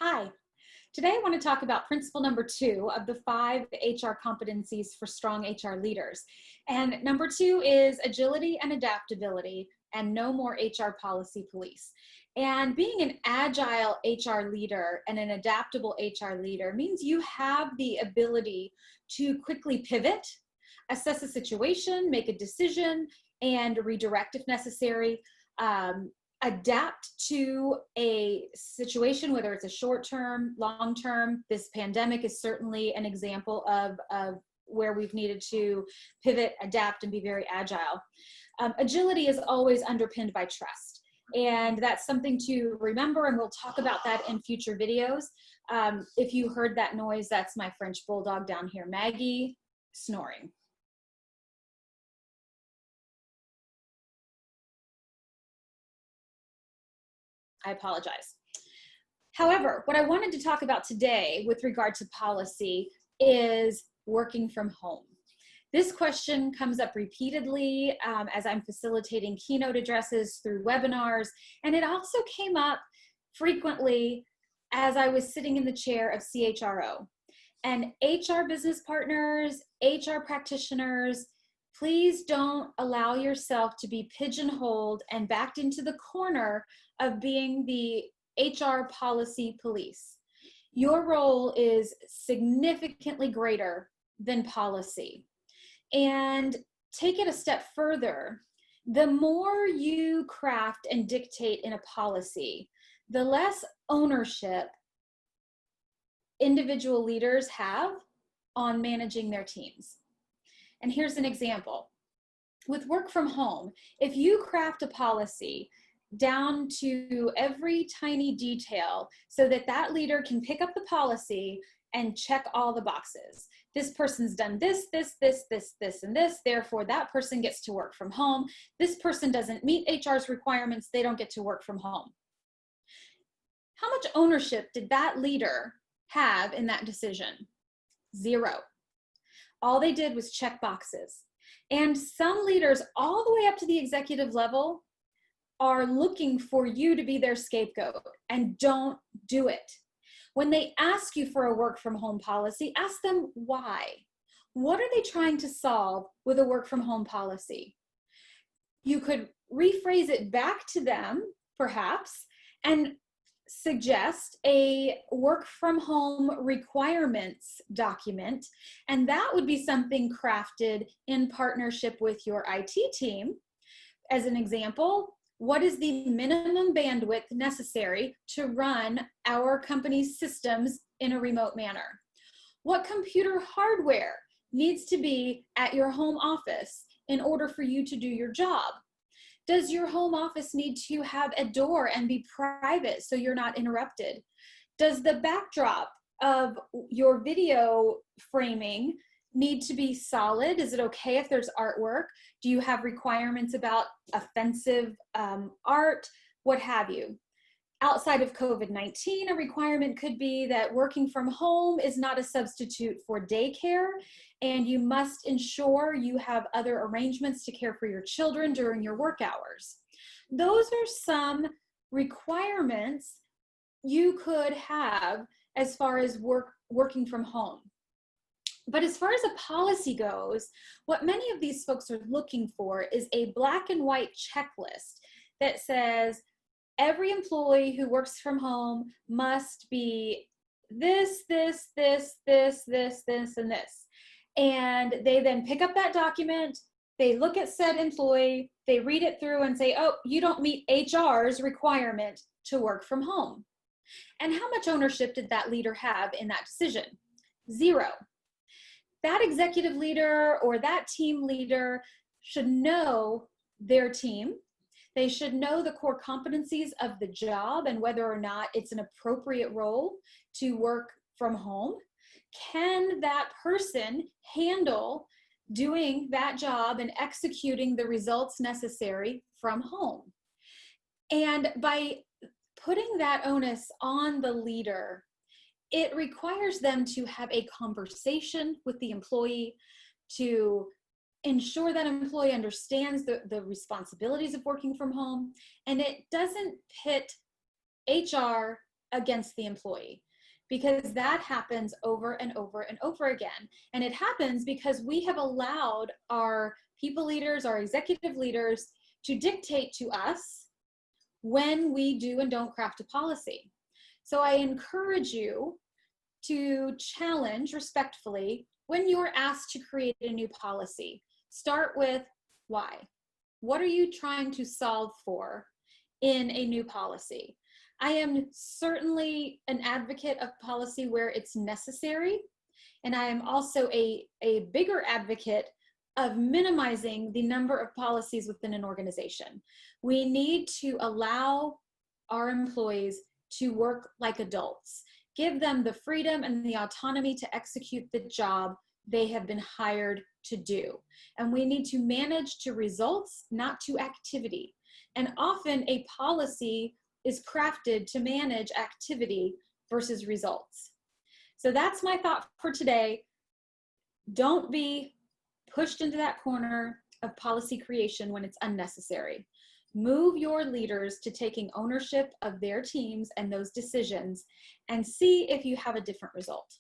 Hi. Today I want to talk about principle number 2 of the 5 HR competencies for strong HR leaders. And number 2 is agility and adaptability and no more HR policy police. And being an agile HR leader and an adaptable HR leader means you have the ability to quickly pivot, assess a situation, make a decision, and redirect if necessary. Adapt to a situation, whether it's a short-term, long-term. This pandemic is certainly an example of where we've needed to pivot, adapt, and be very agile. Agility is always underpinned by trust. And that's something to remember, and we'll talk about that in future videos. If you heard that noise, that's my French bulldog down here, Maggie, snoring. I apologize. However, what I wanted to talk about today with regard to policy is working from home. This question comes up repeatedly as I'm facilitating keynote addresses through webinars, and it also came up frequently as I was sitting in the chair of CHRO. And HR business partners, HR practitioners, please don't allow yourself to be pigeonholed and backed into the corner of being the HR policy police. Your role is significantly greater than policy. And take it a step further. The more you craft and dictate in a policy, the less ownership individual leaders have on managing their teams. And here's an example. With work from home, if you craft a policy down to every tiny detail so that that leader can pick up the policy and check all the boxes. This person's done this, this, and this, therefore that person gets to work from home. This person doesn't meet HR's requirements, they don't get to work from home. How much ownership did that leader have in that decision? Zero. All they did was check boxes. And some leaders all the way up to the executive level are looking for you to be their scapegoat, and don't do it. When they ask you for a work from home policy, ask them why. What are they trying to solve with a work from home policy? You could rephrase it back to them, perhaps, and suggest a work from home requirements document, and that would be something crafted in partnership with your IT team. As an example, what is the minimum bandwidth necessary to run our company's systems in a remote manner? What computer hardware needs to be at your home office in order for you to do your job? Does your home office need to have a door and be private so you're not interrupted? Does the backdrop of your video framing need to be solid? Is it okay if there's artwork? Do you have requirements about offensive art? What have you? Outside of COVID-19, a requirement could be that working from home is not a substitute for daycare, and you must ensure you have other arrangements to care for your children during your work hours. Those are some requirements you could have as far as working from home. But as far as a policy goes, what many of these folks are looking for is a black and white checklist that says every employee who works from home must be this, and this. And they then pick up that document, they look at said employee, they read it through and say, oh, you don't meet HR's requirement to work from home. And how much ownership did that leader have in that decision? Zero. That executive leader or that team leader should know their team. They should know the core competencies of the job and whether or not it's an appropriate role to work from home. Can that person handle doing that job and executing the results necessary from home? And by putting that onus on the leader, it requires them to have a conversation with the employee to ensure that employee understands the responsibilities of working from home, and it doesn't pit HR against the employee, because that happens over and over and over again. And it happens because we have allowed our people leaders, our executive leaders, to dictate to us when we do and don't craft a policy. So I encourage you to challenge respectfully when you're asked to create a new policy. Start with why. What are you trying to solve for in a new policy? I am certainly an advocate of policy where it's necessary, and I am also a bigger advocate of minimizing the number of policies within an organization. We need to allow our employees to work like adults. Give them the freedom and the autonomy to execute the job they have been hired to do. And we need to manage to results, not to activity. And often a policy is crafted to manage activity versus results. So that's my thought for today. Don't be pushed into that corner of policy creation when it's unnecessary. Move your leaders to taking ownership of their teams and those decisions, and see if you have a different result.